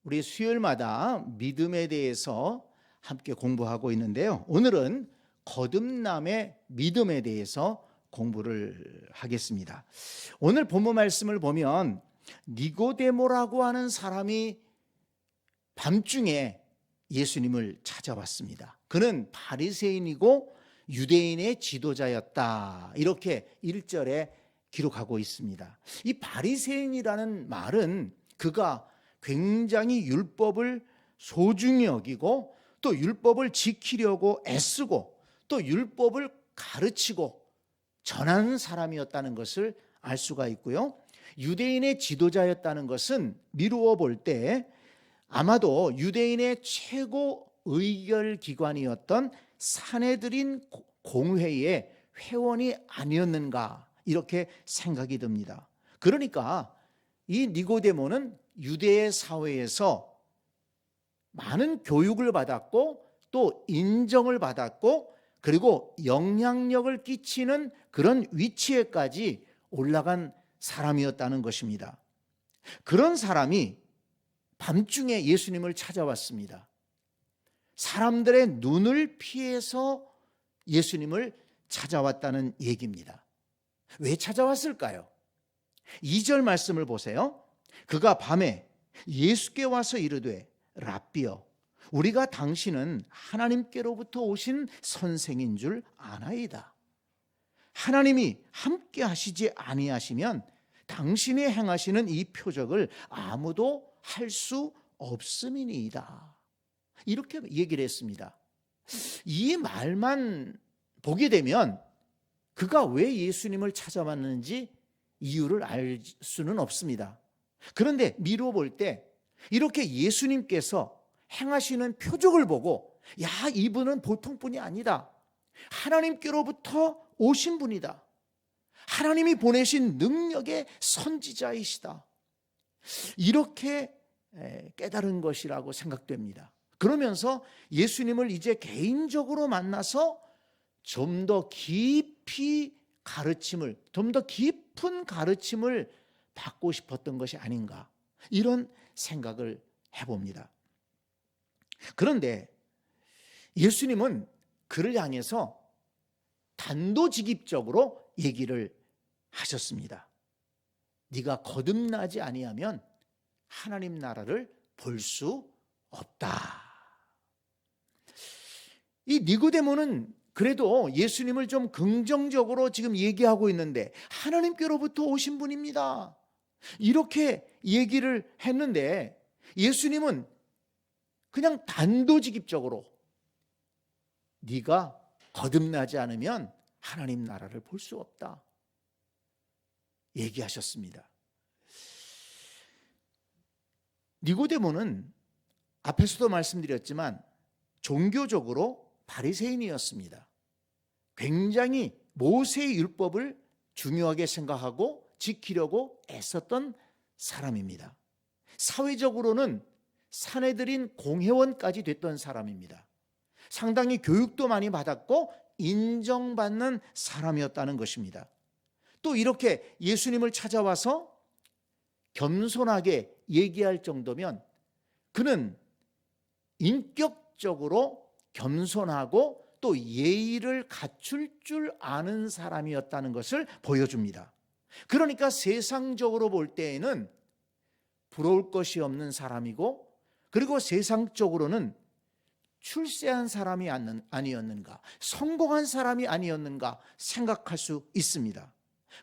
우리 수요일마다 믿음에 대해서 함께 공부하고 있는데요. 오늘은 거듭남의 믿음에 대해서 공부를 하겠습니다. 오늘 본문 말씀을 보면 니고데모라고 하는 사람이 밤중에 예수님을 찾아왔습니다. 그는 바리새인이고 유대인의 지도자였다. 이렇게 1절에 기록하고 있습니다. 이 바리새인이라는 말은 그가 굉장히 율법을 소중히 여기고 또 율법을 지키려고 애쓰고 또 율법을 가르치고 전하는 사람이었다는 것을 알 수가 있고요. 유대인의 지도자였다는 것은 미루어 볼 때 아마도 유대인의 최고 의결 기관이었던 산헤드린 공회의 회원이 아니었는가 이렇게 생각이 듭니다. 그러니까 이 니고데모는 유대 사회에서 많은 교육을 받았고 또 인정을 받았고 그리고 영향력을 끼치는 그런 위치에까지 올라간 사람이었다는 것입니다. 그런 사람이 밤중에 예수님을 찾아왔습니다. 사람들의 눈을 피해서 예수님을 찾아왔다는 얘기입니다. 왜 찾아왔을까요? 2절 말씀을 보세요. 그가 밤에 예수께 와서 이르되 랍비여 우리가 당신은 하나님께로부터 오신 선생인 줄 아나이다. 하나님이 함께 하시지 아니하시면 당신이 행하시는 이 표적을 아무도 할 수 없음이니이다. 이렇게 얘기를 했습니다. 이 말만 보게 되면 그가 왜 예수님을 찾아왔는지 이유를 알 수는 없습니다. 그런데 미루어 볼 때 이렇게 예수님께서 행하시는 표적을 보고 야, 이분은 보통 분이 아니다. 하나님께로부터 오신 분이다. 하나님이 보내신 능력의 선지자이시다. 이렇게 깨달은 것이라고 생각됩니다. 그러면서 예수님을 이제 개인적으로 만나서 좀 더 깊이 가르침을, 좀 더 깊은 가르침을 받고 싶었던 것이 아닌가 이런 생각을 해봅니다. 그런데 예수님은 그를 향해서 단도직입적으로 얘기를 하셨습니다. 네가 거듭나지 아니하면 하나님 나라를 볼 수 없다. 이 니고데모는 그래도 예수님을 좀 긍정적으로 지금 얘기하고 있는데 하나님께로부터 오신 분입니다. 이렇게 얘기를 했는데 예수님은 그냥 단도직입적으로 네가 거듭나지 않으면 하나님 나라를 볼 수 없다. 얘기하셨습니다. 니고데모는 앞에서도 말씀드렸지만 종교적으로 바리새인이었습니다. 굉장히 모세의 율법을 중요하게 생각하고 지키려고 애썼던 사람입니다. 사회적으로는 산헤드린 공회원까지 됐던 사람입니다. 상당히 교육도 많이 받았고 인정받는 사람이었다는 것입니다. 또 이렇게 예수님을 찾아와서 겸손하게 얘기할 정도면 그는 인격적으로 겸손하고 또 예의를 갖출 줄 아는 사람이었다는 것을 보여줍니다. 그러니까 세상적으로 볼 때에는 부러울 것이 없는 사람이고 그리고 세상적으로는 출세한 사람이 아니었는가, 성공한 사람이 아니었는가 생각할 수 있습니다.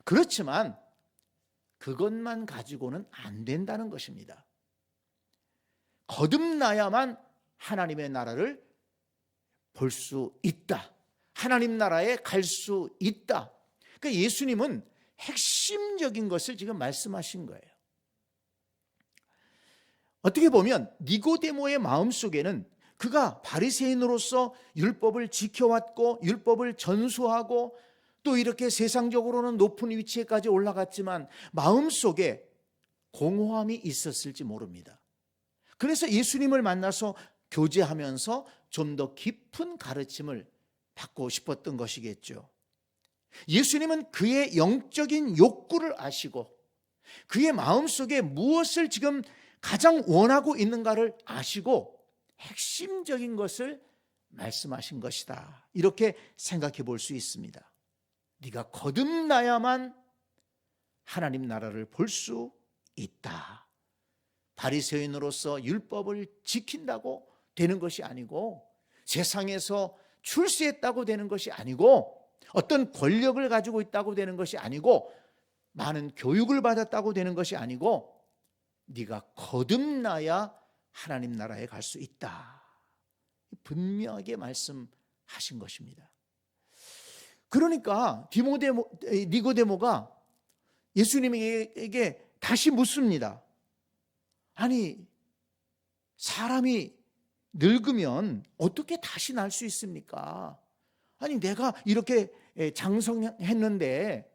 그렇지만 그것만 가지고는 안 된다는 것입니다. 거듭나야만 하나님의 나라를 볼 수 있다. 하나님 나라에 갈 수 있다. 그러니까 예수님은 핵심적인 것을 지금 말씀하신 거예요. 어떻게 보면 니고데모의 마음속에는 그가 바리새인으로서 율법을 지켜왔고 율법을 전수하고 또 이렇게 세상적으로는 높은 위치에까지 올라갔지만 마음속에 공허함이 있었을지 모릅니다. 그래서 예수님을 만나서 교제하면서 좀 더 깊은 가르침을 받고 싶었던 것이겠죠. 예수님은 그의 영적인 욕구를 아시고 그의 마음속에 무엇을 지금 가장 원하고 있는가를 아시고 핵심적인 것을 말씀하신 것이다. 이렇게 생각해 볼 수 있습니다. 네가 거듭나야만 하나님 나라를 볼 수 있다. 바리새인으로서 율법을 지킨다고 되는 것이 아니고, 세상에서 출세했다고 되는 것이 아니고, 어떤 권력을 가지고 있다고 되는 것이 아니고, 많은 교육을 받았다고 되는 것이 아니고, 네가 거듭나야 하나님 나라에 갈 수 있다. 분명하게 말씀하신 것입니다. 그러니까 니고데모가 예수님에게 다시 묻습니다. 아니, 사람이 늙으면 어떻게 다시 날 수 있습니까? 아니, 내가 이렇게 장성했는데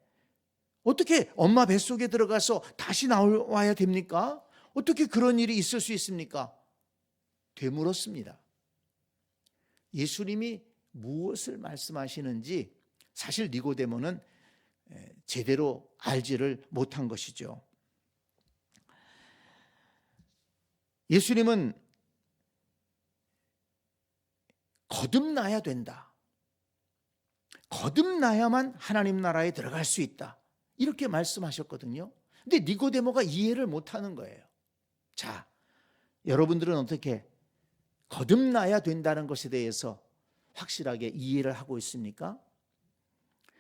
어떻게 엄마 뱃속에 들어가서 다시 나와야 됩니까? 어떻게 그런 일이 있을 수 있습니까? 되물었습니다. 예수님이 무엇을 말씀하시는지 사실 니고데모는 제대로 알지를 못한 것이죠. 예수님은 거듭나야 된다. 거듭나야만 하나님 나라에 들어갈 수 있다. 이렇게 말씀하셨거든요. 근데 니고데모가 이해를 못하는 거예요. 자, 여러분들은 어떻게 거듭나야 된다는 것에 대해서 확실하게 이해를 하고 있습니까?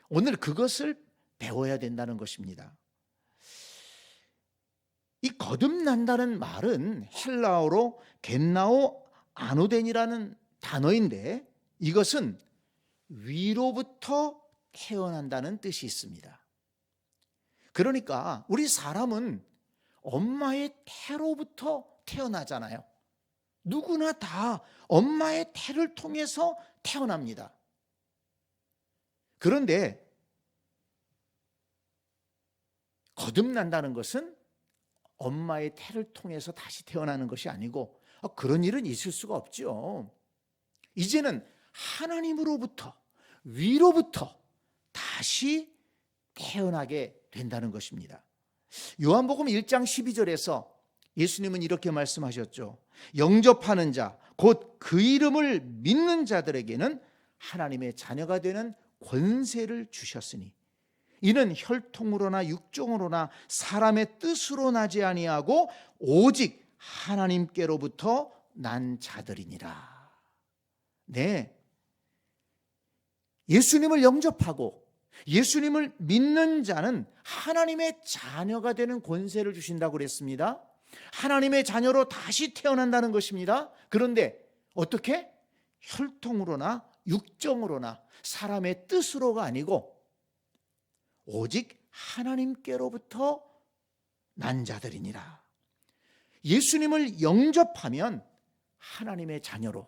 오늘 그것을 배워야 된다는 것입니다. 이 거듭난다는 말은 헬라어로 겟나오 아노덴이라는 단어인데, 이것은 위로부터 태어난다는 뜻이 있습니다. 그러니까 우리 사람은 엄마의 태로부터 태어나잖아요. 누구나 다 엄마의 태를 통해서 태어납니다. 그런데 거듭난다는 것은 엄마의 태를 통해서 다시 태어나는 것이 아니고, 그런 일은 있을 수가 없죠. 이제는 하나님으로부터, 위로부터 다시 태어나게 된다는 것입니다. 요한복음 1장 12절에서 예수님은 이렇게 말씀하셨죠. 영접하는 자, 곧 그 이름을 믿는 자들에게는 하나님의 자녀가 되는 권세를 주셨으니 이는 혈통으로나 육종으로나 사람의 뜻으로 나지 아니하고 오직 하나님께로부터 난 자들이니라. 네, 예수님을 영접하고 예수님을 믿는 자는 하나님의 자녀가 되는 권세를 주신다고 그랬습니다. 하나님의 자녀로 다시 태어난다는 것입니다. 그런데 어떻게? 혈통으로나 육정으로나 사람의 뜻으로가 아니고 오직 하나님께로부터 난 자들이니라. 예수님을 영접하면 하나님의 자녀로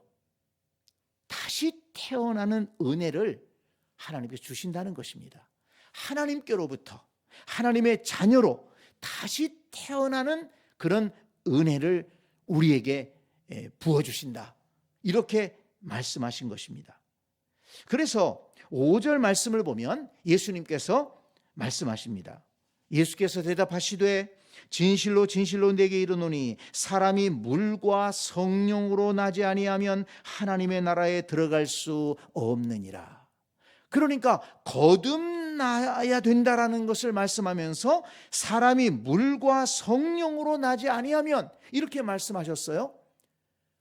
다시 태어나는 은혜를 하나님께서 주신다는 것입니다. 하나님께로부터 하나님의 자녀로 다시 태어나는 그런 은혜를 우리에게 부어주신다. 이렇게 말씀하신 것입니다. 그래서 5절 말씀을 보면 예수님께서 말씀하십니다. 예수께서 대답하시되 진실로 진실로 내게 이르노니 사람이 물과 성령으로 나지 아니하면 하나님의 나라에 들어갈 수 없느니라. 그러니까 거듭나야 된다라는 것을 말씀하면서 사람이 물과 성령으로 나지 아니하면 이렇게 말씀하셨어요.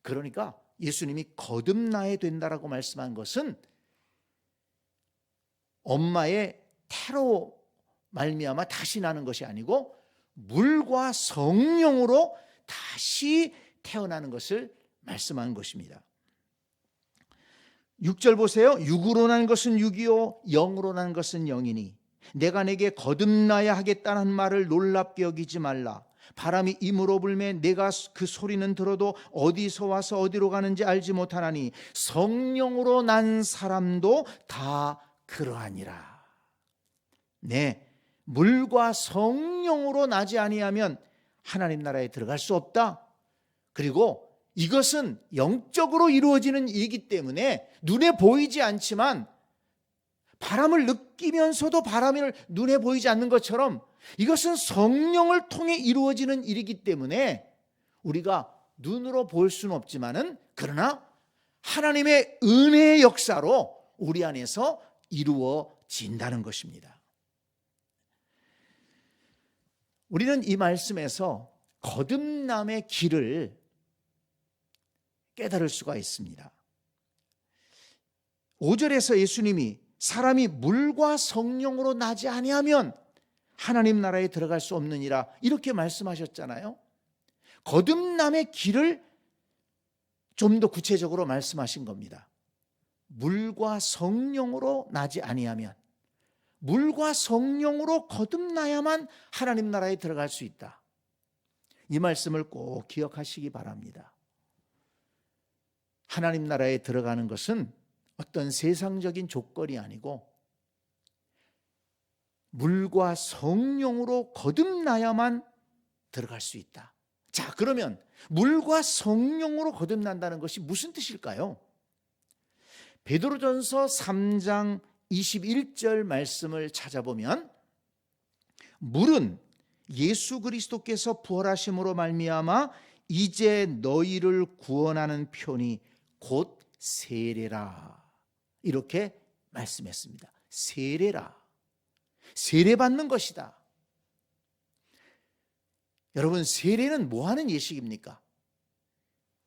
그러니까 예수님이 거듭나야 된다라고 말씀한 것은 엄마의 태로 말미암아 다시 나는 것이 아니고 물과 성령으로 다시 태어나는 것을 말씀하는 것입니다. 6절 보세요. 육으로 난 것은 육이요 영으로 난 것은 영이니 내가 내게 거듭나야 하겠다는 말을 놀랍게 여기지 말라. 바람이 임으로 불매 내가 그 소리는 들어도 어디서 와서 어디로 가는지 알지 못하나니 성령으로 난 사람도 다 그러하니라. 네, 물과 성령으로 나지 아니하면 하나님 나라에 들어갈 수 없다. 그리고 이것은 영적으로 이루어지는 일이기 때문에 눈에 보이지 않지만 바람을 느끼면서도 바람이 눈에 보이지 않는 것처럼 이것은 성령을 통해 이루어지는 일이기 때문에 우리가 눈으로 볼 수는 없지만은 그러나 하나님의 은혜의 역사로 우리 안에서 이루어진다는 것입니다. 우리는 이 말씀에서 거듭남의 길을 깨달을 수가 있습니다. 5절에서 예수님이 사람이 물과 성령으로 나지 아니하면 하나님 나라에 들어갈 수 없느니라 이렇게 말씀하셨잖아요. 거듭남의 길을 좀 더 구체적으로 말씀하신 겁니다. 물과 성령으로 나지 아니하면, 물과 성령으로 거듭나야만 하나님 나라에 들어갈 수 있다. 이 말씀을 꼭 기억하시기 바랍니다. 하나님 나라에 들어가는 것은 어떤 세상적인 조건이 아니고 물과 성령으로 거듭나야만 들어갈 수 있다. 자, 그러면 물과 성령으로 거듭난다는 것이 무슨 뜻일까요? 베드로전서 3장 21절 말씀을 찾아보면 물은 예수 그리스도께서 부활하심으로 말미암아 이제 너희를 구원하는 편이 곧 세례라 이렇게 말씀했습니다. 세례라, 세례받는 것이다. 여러분, 세례는 뭐 하는 예식입니까?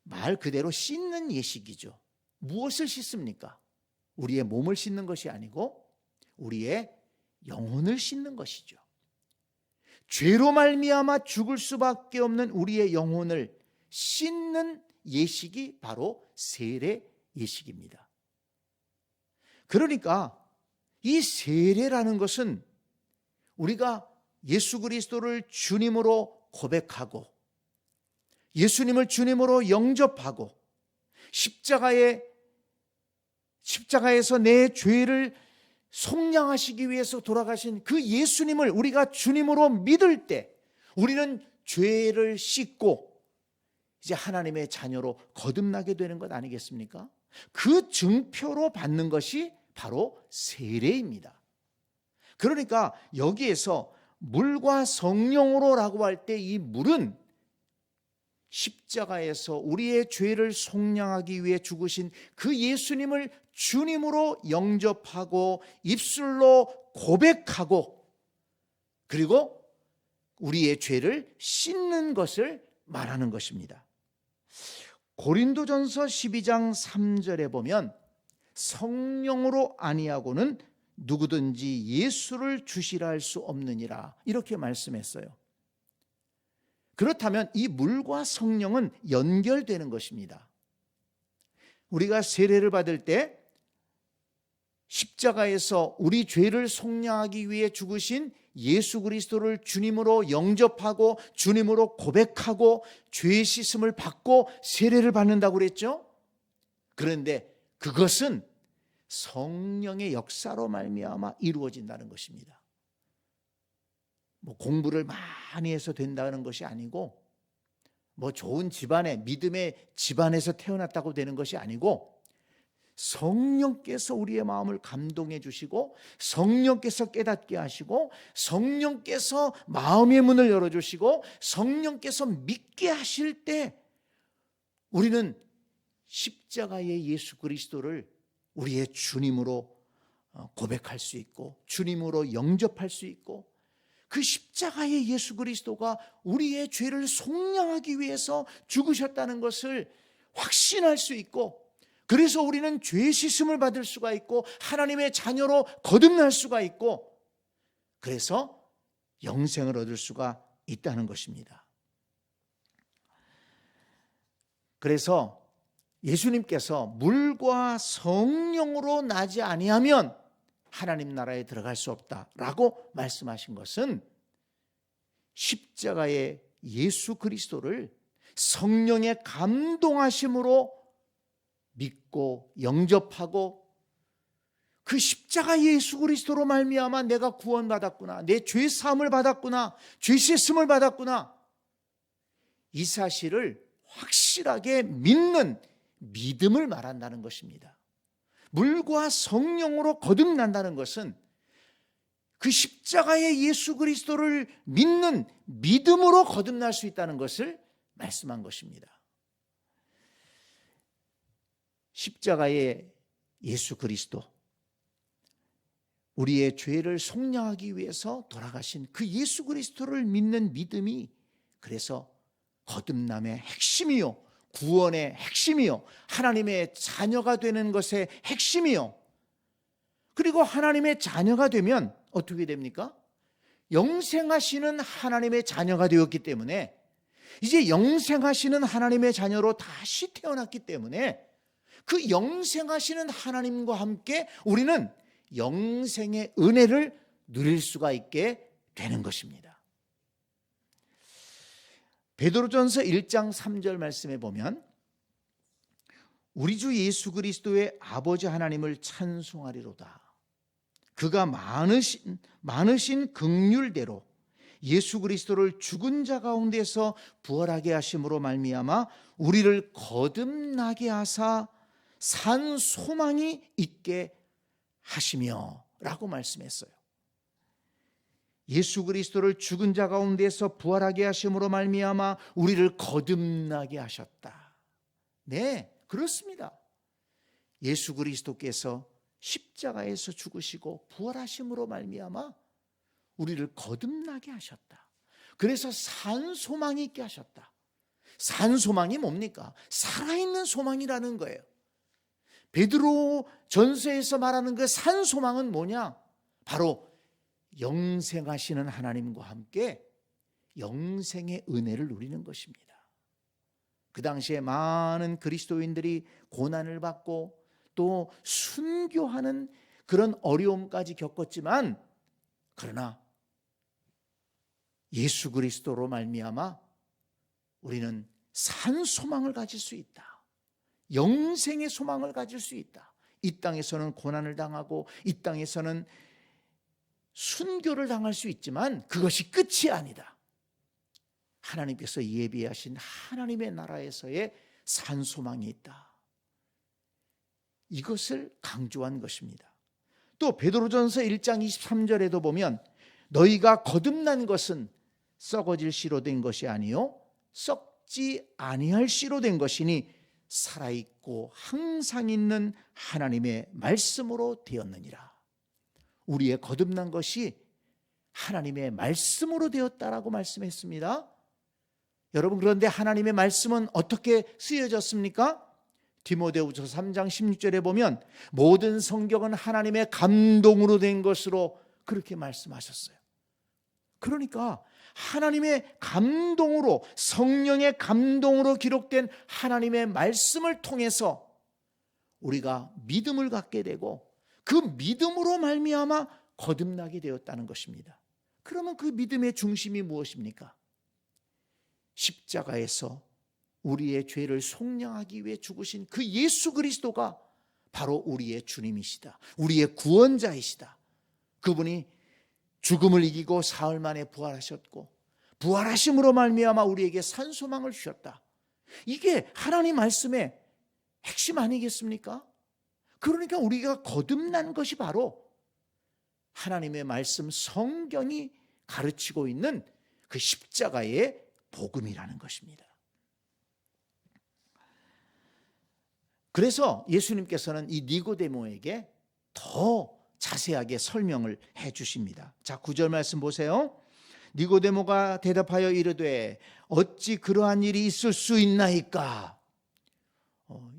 말 그대로 씻는 예식이죠. 무엇을 씻습니까? 우리의 몸을 씻는 것이 아니고 우리의 영혼을 씻는 것이죠. 죄로 말미암아 죽을 수밖에 없는 우리의 영혼을 씻는 예식이 바로 세례 예식입니다. 그러니까 이 세례라는 것은 우리가 예수 그리스도를 주님으로 고백하고 예수님을 주님으로 영접하고 십자가에서 내 죄를 속량하시기 위해서 돌아가신 그 예수님을 우리가 주님으로 믿을 때 우리는 죄를 씻고 이제 하나님의 자녀로 거듭나게 되는 것 아니겠습니까? 그 증표로 받는 것이 바로 세례입니다. 그러니까 여기에서 물과 성령으로라고 할 때 이 물은 십자가에서 우리의 죄를 속량하기 위해 죽으신 그 예수님을 주님으로 영접하고 입술로 고백하고 그리고 우리의 죄를 씻는 것을 말하는 것입니다. 고린도전서 12장 3절에 보면 성령으로 아니하고는 누구든지 예수를 주시라 할 수 없느니라 이렇게 말씀했어요. 그렇다면 이 물과 성령은 연결되는 것입니다. 우리가 세례를 받을 때 십자가에서 우리 죄를 속량하기 위해 죽으신 예수 그리스도를 주님으로 영접하고 주님으로 고백하고 죄의 씻음을 받고 세례를 받는다고 그랬죠. 그런데 그것은 성령의 역사로 말미암아 이루어진다는 것입니다. 뭐 공부를 많이 해서 된다는 것이 아니고 뭐 좋은 집안에 믿음의 집안에서 태어났다고 되는 것이 아니고 성령께서 우리의 마음을 감동해 주시고 성령께서 깨닫게 하시고 성령께서 마음의 문을 열어주시고 성령께서 믿게 하실 때 우리는 십자가의 예수 그리스도를 우리의 주님으로 고백할 수 있고 주님으로 영접할 수 있고 그 십자가의 예수 그리스도가 우리의 죄를 속량하기 위해서 죽으셨다는 것을 확신할 수 있고 그래서 우리는 죄 씻음을 받을 수가 있고 하나님의 자녀로 거듭날 수가 있고 그래서 영생을 얻을 수가 있다는 것입니다. 그래서 예수님께서 물과 성령으로 나지 아니하면 하나님 나라에 들어갈 수 없다라고 말씀하신 것은 십자가의 예수 그리스도를 성령의 감동하심으로 믿고 영접하고 그 십자가 예수 그리스도로 말미암아 내가 구원받았구나, 내 죄 사함을 받았구나, 죄 씻음을 받았구나, 이 사실을 확실하게 믿는 믿음을 말한다는 것입니다. 물과 성령으로 거듭난다는 것은 그 십자가의 예수 그리스도를 믿는 믿음으로 거듭날 수 있다는 것을 말씀한 것입니다. 십자가의 예수 그리스도, 우리의 죄를 속량하기 위해서 돌아가신 그 예수 그리스도를 믿는 믿음이 그래서 거듭남의 핵심이요, 구원의 핵심이요, 하나님의 자녀가 되는 것의 핵심이요. 그리고 하나님의 자녀가 되면 어떻게 됩니까? 영생하시는 하나님의 자녀가 되었기 때문에, 이제 영생하시는 하나님의 자녀로 다시 태어났기 때문에 그 영생하시는 하나님과 함께 우리는 영생의 은혜를 누릴 수가 있게 되는 것입니다. 베드로전서 1장 3절 말씀에 보면 우리 주 예수 그리스도의 아버지 하나님을 찬송하리로다. 그가 많으신 긍휼대로 예수 그리스도를 죽은 자 가운데서 부활하게 하심으로 말미암아 우리를 거듭나게 하사 산 소망이 있게 하시며 라고 말씀했어요. 예수 그리스도를 죽은 자 가운데서 부활하게 하심으로 말미암아 우리를 거듭나게 하셨다. 네, 그렇습니다. 예수 그리스도께서 십자가에서 죽으시고 부활하심으로 말미암아 우리를 거듭나게 하셨다. 그래서 산 소망이 있게 하셨다. 산 소망이 뭡니까? 살아있는 소망이라는 거예요. 베드로 전서에서 말하는 그 산 소망은 뭐냐? 바로 영생하시는 하나님과 함께 영생의 은혜를 누리는 것입니다. 그 당시에 많은 그리스도인들이 고난을 받고 또 순교하는 그런 어려움까지 겪었지만, 그러나 예수 그리스도로 말미암아 우리는 산 소망을 가질 수 있다. 영생의 소망을 가질 수 있다. 이 땅에서는 고난을 당하고 이 땅에서는 순교를 당할 수 있지만 그것이 끝이 아니다. 하나님께서 예비하신 하나님의 나라에서의 산 소망이 있다. 이것을 강조한 것입니다. 또 베드로전서 1장 23절에도 보면 너희가 거듭난 것은 썩어질 씨로 된 것이 아니요 썩지 아니할 씨로 된 것이니 살아있고 항상 있는 하나님의 말씀으로 되었느니라. 우리의 거듭난 것이 하나님의 말씀으로 되었다라고 말씀했습니다. 여러분, 그런데 하나님의 말씀은 어떻게 쓰여졌습니까? 디모데후서 3장 16절에 보면 모든 성경은 하나님의 감동으로 된 것으로 그렇게 말씀하셨어요. 그러니까 하나님의 감동으로, 성령의 감동으로 기록된 하나님의 말씀을 통해서 우리가 믿음을 갖게 되고 그 믿음으로 말미암아 거듭나게 되었다는 것입니다. 그러면 그 믿음의 중심이 무엇입니까? 십자가에서 우리의 죄를 속량하기 위해 죽으신 그 예수 그리스도가 바로 우리의 주님이시다. 우리의 구원자이시다. 그분이 죽음을 이기고 사흘 만에 부활하셨고 부활하심으로 말미암아 우리에게 산 소망을 주셨다. 이게 하나님 말씀의 핵심 아니겠습니까? 그러니까 우리가 거듭난 것이 바로 하나님의 말씀 성경이 가르치고 있는 그 십자가의 복음이라는 것입니다. 그래서 예수님께서는 이 니고데모에게 더 자세하게 설명을 해 주십니다. 자, 9절 말씀 보세요. 니고데모가 대답하여 이르되 어찌 그러한 일이 있을 수 있나이까?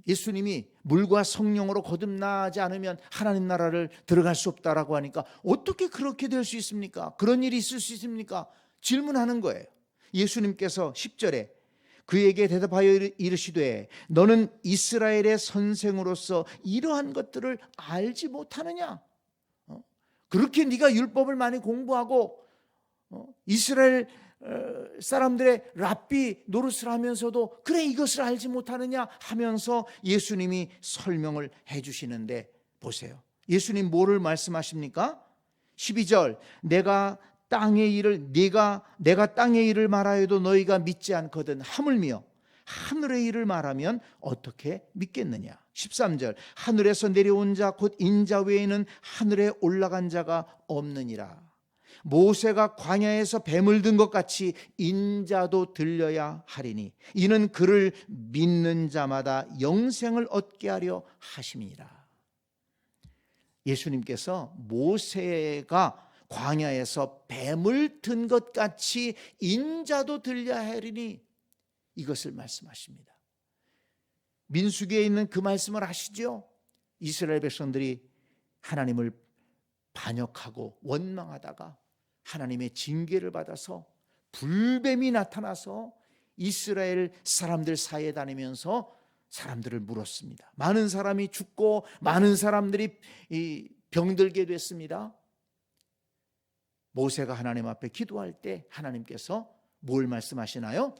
예수님이 물과 성령으로 거듭나지 않으면 하나님 나라를 들어갈 수 없다라고 하니까 어떻게 그렇게 될 수 있습니까? 그런 일이 있을 수 있습니까? 질문하는 거예요. 예수님께서 10절에 그에게 대답하여 이르시되 너는 이스라엘의 선생으로서 이러한 것들을 알지 못하느냐? 그렇게 네가 율법을 많이 공부하고 이스라엘 사람들의 랍비 노릇을 하면서도 그래 이것을 알지 못하느냐 하면서 예수님이 설명을 해 주시는데 보세요. 예수님 뭐를 말씀하십니까? 12절 내가 땅의 일을 말하여도 너희가 믿지 않거든 하물며 하늘의 일을 말하면 어떻게 믿겠느냐. 13절 하늘에서 내려온 자 곧 인자 외에는 하늘에 올라간 자가 없느니라. 모세가 광야에서 뱀을 든 것 같이 인자도 들려야 하리니 이는 그를 믿는 자마다 영생을 얻게 하려 하심이니라. 예수님께서 모세가 광야에서 뱀을 든 것 같이 인자도 들려야 하리니 이것을 말씀하십니다. 민수기에 있는 그 말씀을 아시죠? 이스라엘 백성들이 하나님을 반역하고 원망하다가 하나님의 징계를 받아서 불뱀이 나타나서 이스라엘 사람들 사이에 다니면서 사람들을 물었습니다. 많은 사람이 죽고 많은 사람들이 병들게 됐습니다. 모세가 하나님 앞에 기도할 때 하나님께서 뭘 말씀하시나요?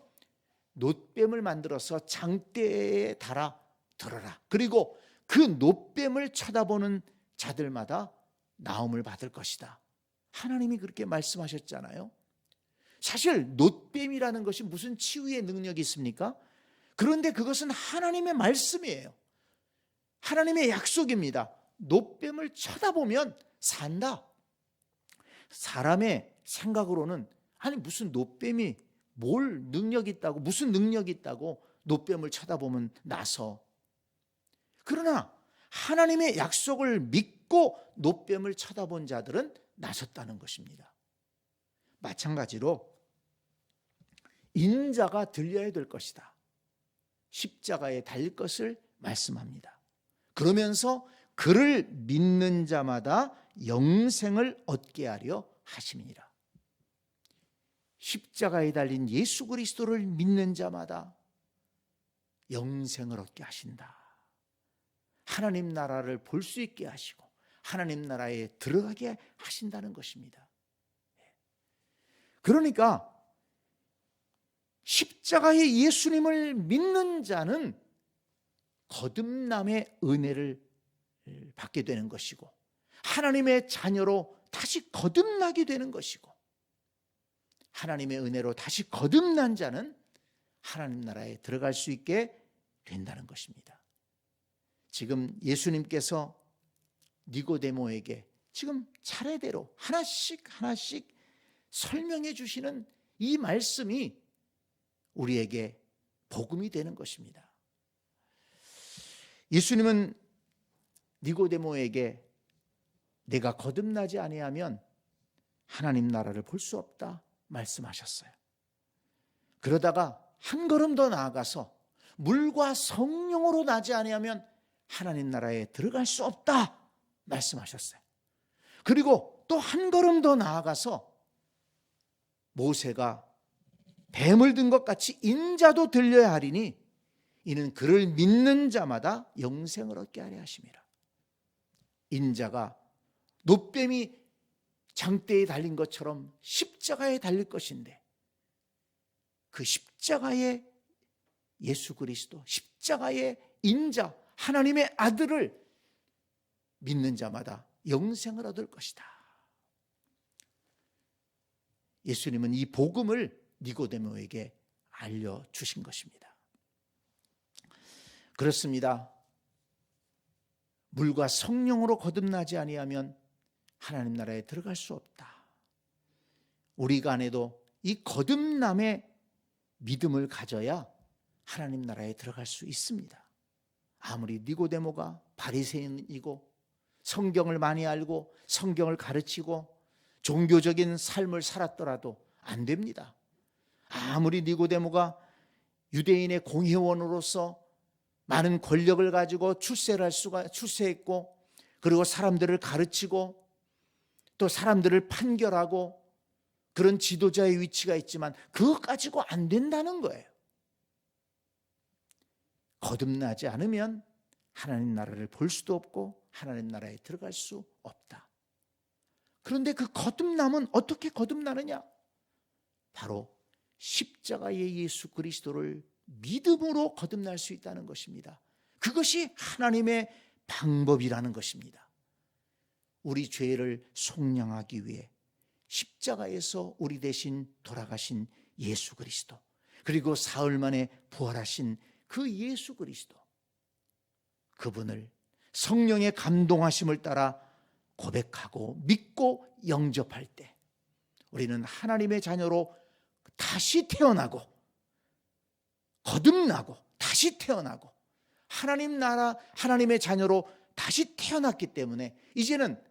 놋뱀을 만들어서 장대에 달아 들어라. 그리고 그 놋뱀을 쳐다보는 자들마다 나음을 받을 것이다. 하나님이 그렇게 말씀하셨잖아요. 사실 놋뱀이라는 것이 무슨 치유의 능력이 있습니까? 그런데 그것은 하나님의 말씀이에요. 하나님의 약속입니다. 놋뱀을 쳐다보면 산다. 사람의 생각으로는 아니 무슨 놋뱀이 뭘 능력이 있다고, 무슨 능력이 있다고 놋뱀을 쳐다보면 나서. 그러나 하나님의 약속을 믿고 놋뱀을 쳐다본 자들은 나섰다는 것입니다. 마찬가지로 인자가 들려야 될 것이다. 십자가에 달릴 것을 말씀합니다. 그러면서 그를 믿는 자마다 영생을 얻게 하려 하심이니라. 십자가에 달린 예수 그리스도를 믿는 자마다 영생을 얻게 하신다. 하나님 나라를 볼 수 있게 하시고 하나님 나라에 들어가게 하신다는 것입니다. 그러니까 십자가의 예수님을 믿는 자는 거듭남의 은혜를 받게 되는 것이고 하나님의 자녀로 다시 거듭나게 되는 것이고 하나님의 은혜로 다시 거듭난 자는 하나님 나라에 들어갈 수 있게 된다는 것입니다. 지금 예수님께서 니고데모에게 지금 차례대로 하나씩 설명해 주시는 이 말씀이 우리에게 복음이 되는 것입니다. 예수님은 니고데모에게 내가 거듭나지 아니하면 하나님 나라를 볼 수 없다 말씀하셨어요. 그러다가 한 걸음 더 나아가서 물과 성령으로 나지 아니하면 하나님 나라에 들어갈 수 없다 말씀하셨어요. 그리고 또 한 걸음 더 나아가서 모세가 뱀을 든 것 같이 인자도 들려야 하리니 이는 그를 믿는 자마다 영생을 얻게 하려 하심이라. 인자가 놋뱀이 장대에 달린 것처럼 십자가에 달릴 것인데 그 십자가의 예수 그리스도, 십자가의 인자, 하나님의 아들을 믿는 자마다 영생을 얻을 것이다. 예수님은 이 복음을 니고데모에게 알려주신 것입니다. 그렇습니다. 물과 성령으로 거듭나지 아니하면 하나님 나라에 들어갈 수 없다. 우리가 안에도 이 거듭남의 믿음을 가져야 하나님 나라에 들어갈 수 있습니다. 아무리 니고데모가 바리새인이고 성경을 많이 알고 성경을 가르치고 종교적인 삶을 살았더라도 안 됩니다. 아무리 니고데모가 유대인의 공회원으로서 많은 권력을 가지고 출세했고 그리고 사람들을 가르치고 또 사람들을 판결하고 그런 지도자의 위치가 있지만 그것 가지고 안 된다는 거예요. 거듭나지 않으면 하나님 나라를 볼 수도 없고 하나님 나라에 들어갈 수 없다. 그런데 그 거듭남은 어떻게 거듭나느냐? 바로 십자가의 예수 그리스도를 믿음으로 거듭날 수 있다는 것입니다. 그것이 하나님의 방법이라는 것입니다. 우리 죄를 속량하기 위해 십자가에서 우리 대신 돌아가신 예수 그리스도, 그리고 사흘 만에 부활하신 그 예수 그리스도, 그분을 성령의 감동하심을 따라 고백하고 믿고 영접할 때 우리는 하나님의 자녀로 다시 태어나고 거듭나고 다시 태어나고 하나님 나라 하나님의 자녀로 다시 태어났기 때문에 이제는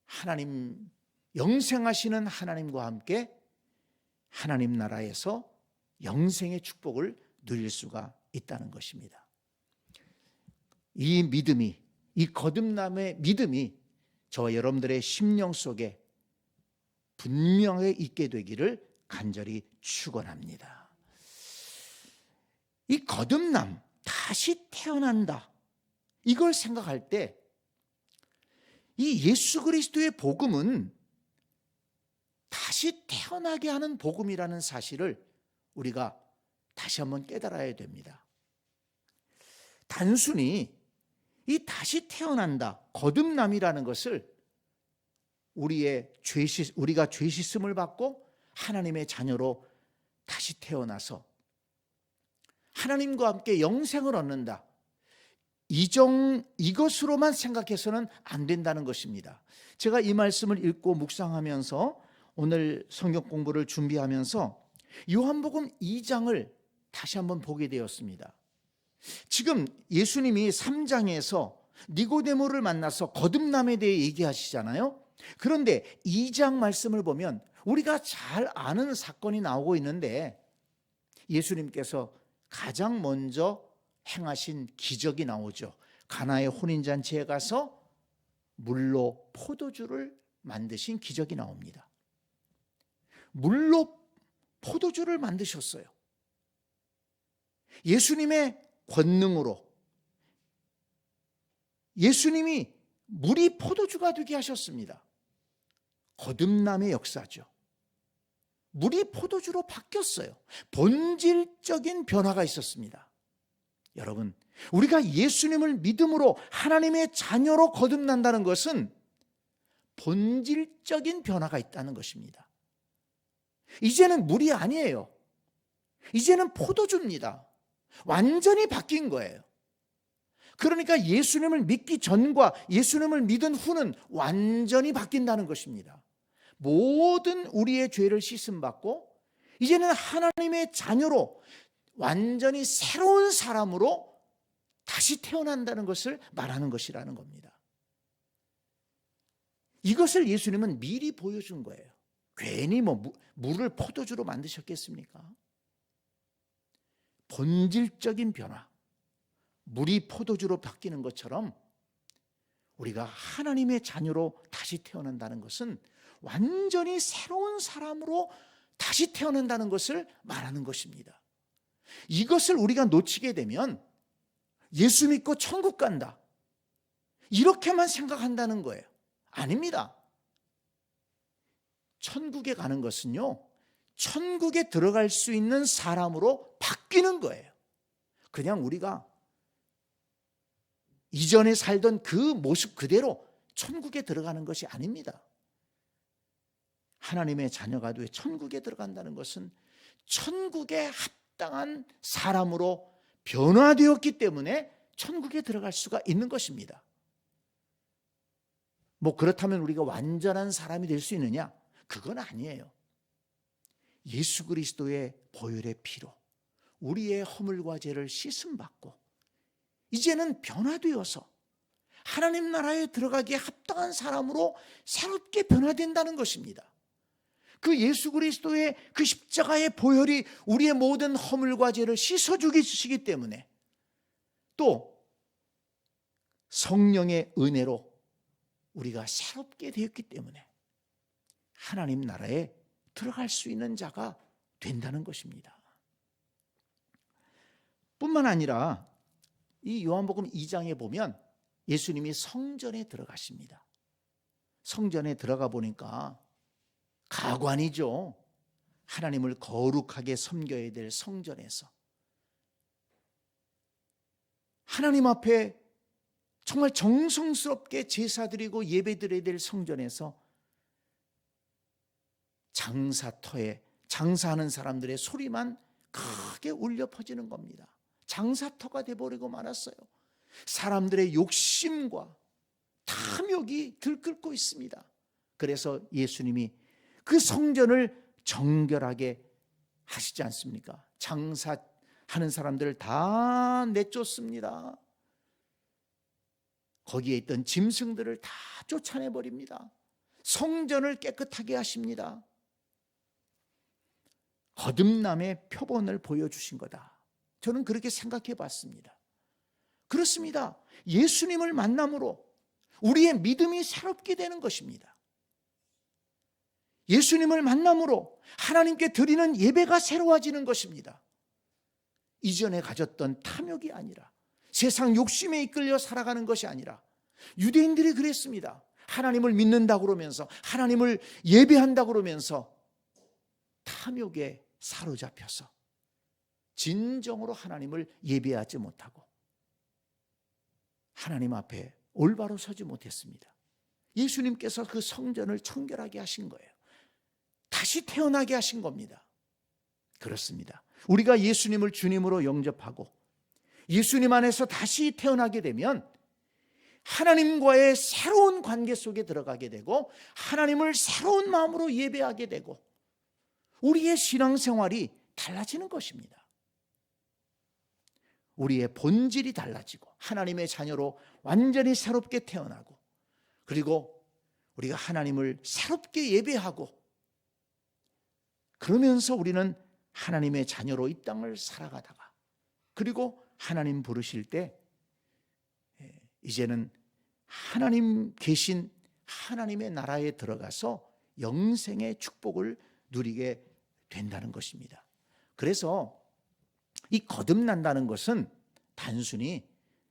하나님 영생하시는 하나님과 함께 하나님 나라에서 영생의 축복을 누릴 수가 있다는 것입니다. 이 믿음이, 이 거듭남의 믿음이 저와 여러분들의 심령 속에 분명하게 있게 되기를 간절히 축원합니다. 이 거듭남, 다시 태어난다, 이걸 생각할 때 이 예수 그리스도의 복음은 다시 태어나게 하는 복음이라는 사실을 우리가 다시 한번 깨달아야 됩니다. 단순히 이 다시 태어난다, 거듭남이라는 것을 우리가 죄 씻음을 받고 하나님의 자녀로 다시 태어나서 하나님과 함께 영생을 얻는다, 이것으로만 생각해서는 안 된다는 것입니다. 제가 이 말씀을 읽고 묵상하면서 오늘 성경 공부를 준비하면서 요한복음 2장을 다시 한번 보게 되었습니다. 지금 예수님이 3장에서 니고데모를 만나서 거듭남에 대해 얘기하시잖아요. 그런데 2장 말씀을 보면 우리가 잘 아는 사건이 나오고 있는데 예수님께서 가장 먼저 행하신 기적이 나오죠. 가나의 혼인잔치에 가서 물로 포도주를 만드신 기적이 나옵니다. 물로 포도주를 만드셨어요. 예수님의 권능으로 예수님이 물이 포도주가 되게 하셨습니다. 거듭남의 역사죠. 물이 포도주로 바뀌었어요. 본질적인 변화가 있었습니다. 여러분, 우리가 예수님을 믿음으로 하나님의 자녀로 거듭난다는 것은 본질적인 변화가 있다는 것입니다. 이제는 물이 아니에요. 이제는 포도주입니다. 완전히 바뀐 거예요. 그러니까 예수님을 믿기 전과 예수님을 믿은 후는 완전히 바뀐다는 것입니다. 모든 우리의 죄를 씻음받고 이제는 하나님의 자녀로 완전히 새로운 사람으로 다시 태어난다는 것을 말하는 것이라는 겁니다. 이것을 예수님은 미리 보여준 거예요. 괜히 물을 포도주로 만드셨겠습니까? 본질적인 변화, 물이 포도주로 바뀌는 것처럼 우리가 하나님의 자녀로 다시 태어난다는 것은 완전히 새로운 사람으로 다시 태어난다는 것을 말하는 것입니다. 이것을 우리가 놓치게 되면 예수 믿고 천국 간다, 이렇게만 생각한다는 거예요. 아닙니다. 천국에 가는 것은요, 천국에 들어갈 수 있는 사람으로 바뀌는 거예요. 그냥 우리가 이전에 살던 그 모습 그대로 천국에 들어가는 것이 아닙니다. 하나님의 자녀가 돼 천국에 들어간다는 것은 천국에 합당한 사람으로 변화되었기 때문에 천국에 들어갈 수가 있는 것입니다. 그렇다면 우리가 완전한 사람이 될 수 있느냐? 그건 아니에요. 예수 그리스도의 보혈의 피로 우리의 허물과 죄를 씻음받고 이제는 변화되어서 하나님 나라에 들어가기에 합당한 사람으로 새롭게 변화된다는 것입니다. 그 예수 그리스도의 그 십자가의 보혈이 우리의 모든 허물과 죄를 씻어주시기 때문에, 또 성령의 은혜로 우리가 새롭게 되었기 때문에 하나님 나라에 들어갈 수 있는 자가 된다는 것입니다. 뿐만 아니라 이 요한복음 2장에 보면 예수님이 성전에 들어가십니다. 성전에 들어가 보니까 가관이죠. 하나님을 거룩하게 섬겨야 될 성전에서 하나님 앞에 정말 정성스럽게 제사드리고 예배드려야 될 성전에서 장사터에 장사하는 사람들의 소리만 크게 울려 퍼지는 겁니다. 장사터가 돼버리고 말았어요. 사람들의 욕심과 탐욕이 들끓고 있습니다. 그래서 예수님이 그 성전을 정결하게 하시지 않습니까? 장사하는 사람들을 다 내쫓습니다. 거기에 있던 짐승들을 다 쫓아내버립니다. 성전을 깨끗하게 하십니다. 거듭남의 표본을 보여주신 거다. 저는 그렇게 생각해 봤습니다. 그렇습니다. 예수님을 만남으로 우리의 믿음이 새롭게 되는 것입니다. 예수님을 만남으로 하나님께 드리는 예배가 새로워지는 것입니다. 이전에 가졌던 탐욕이 아니라, 세상 욕심에 이끌려 살아가는 것이 아니라, 유대인들이 그랬습니다. 하나님을 믿는다고 그러면서, 하나님을 예배한다고 그러면서 탐욕에 사로잡혀서 진정으로 하나님을 예배하지 못하고 하나님 앞에 올바로 서지 못했습니다. 예수님께서 그 성전을 청결하게 하신 거예요. 다시 태어나게 하신 겁니다. 그렇습니다. 우리가 예수님을 주님으로 영접하고 예수님 안에서 다시 태어나게 되면 하나님과의 새로운 관계 속에 들어가게 되고 하나님을 새로운 마음으로 예배하게 되고 우리의 신앙생활이 달라지는 것입니다. 우리의 본질이 달라지고 하나님의 자녀로 완전히 새롭게 태어나고, 그리고 우리가 하나님을 새롭게 예배하고, 그러면서 우리는 하나님의 자녀로 이 땅을 살아가다가, 그리고 하나님 부르실 때 이제는 하나님 계신 하나님의 나라에 들어가서 영생의 축복을 누리게 된다는 것입니다. 그래서 이 거듭난다는 것은 단순히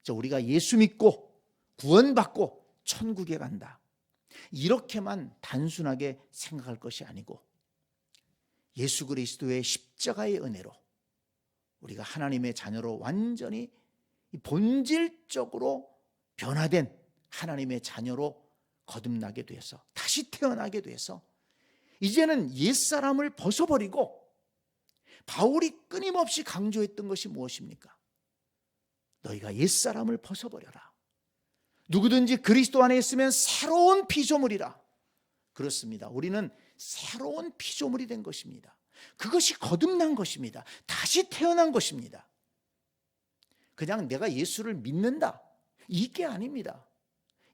우리가 예수 믿고 구원받고 천국에 간다, 이렇게만 단순하게 생각할 것이 아니고, 예수 그리스도의 십자가의 은혜로 우리가 하나님의 자녀로 완전히 본질적으로 변화된 하나님의 자녀로 거듭나게 돼서, 다시 태어나게 돼서 이제는 옛사람을 벗어버리고, 바울이 끊임없이 강조했던 것이 무엇입니까? 너희가 옛사람을 벗어버려라. 누구든지 그리스도 안에 있으면 새로운 피조물이라. 그렇습니다. 우리는 새로운 피조물이 된 것입니다. 그것이 거듭난 것입니다. 다시 태어난 것입니다. 그냥 내가 예수를 믿는다, 이게 아닙니다.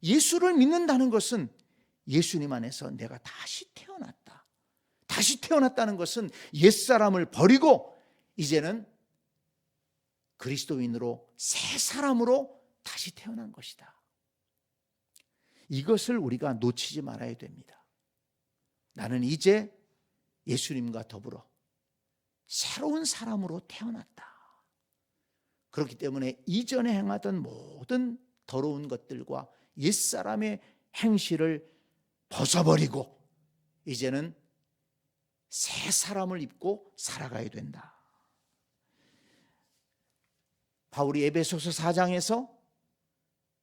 예수를 믿는다는 것은 예수님 안에서 내가 다시 태어났다. 다시 태어났다는 것은 옛사람을 버리고 이제는 그리스도인으로 새 사람으로 다시 태어난 것이다. 이것을 우리가 놓치지 말아야 됩니다. 나는 이제 예수님과 더불어 새로운 사람으로 태어났다. 그렇기 때문에 이전에 행하던 모든 더러운 것들과 옛사람의 행실을 벗어버리고 이제는 새 사람을 입고 살아가야 된다. 바울이 에베소서 4장에서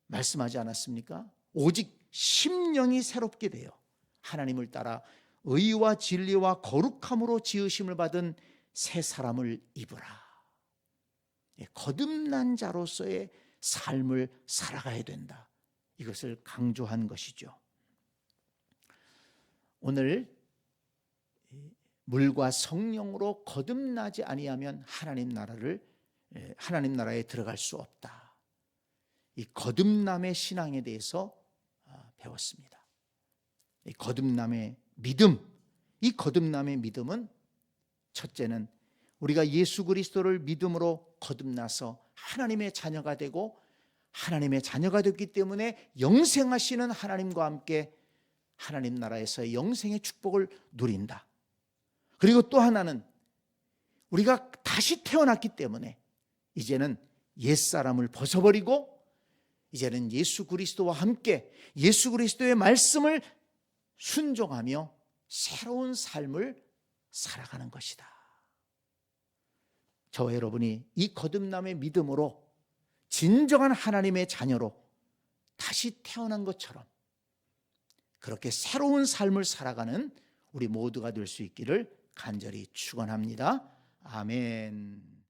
말씀하지 않았습니까? 오직 심령이 새롭게 되어 하나님을 따라 의와 진리와 거룩함으로 지으심을 받은 새 사람을 입으라. 거듭난 자로서의 삶을 살아가야 된다. 이것을 강조한 것이죠. 오늘 물과 성령으로 거듭나지 아니하면 하나님 나라에 들어갈 수 없다. 이 거듭남의 신앙에 대해서 배웠습니다. 이 거듭남의 믿음, 이 거듭남의 믿음은 첫째는 우리가 예수 그리스도를 믿음으로 거듭나서 하나님의 자녀가 되고, 하나님의 자녀가 됐기 때문에 영생하시는 하나님과 함께 하나님 나라에서의 영생의 축복을 누린다. 그리고 또 하나는 우리가 다시 태어났기 때문에 이제는 옛사람을 벗어버리고 이제는 예수 그리스도와 함께 예수 그리스도의 말씀을 순종하며 새로운 삶을 살아가는 것이다. 저와 여러분이 이 거듭남의 믿음으로 진정한 하나님의 자녀로 다시 태어난 것처럼 그렇게 새로운 삶을 살아가는 우리 모두가 될 수 있기를 간절히 축원합니다. 아멘.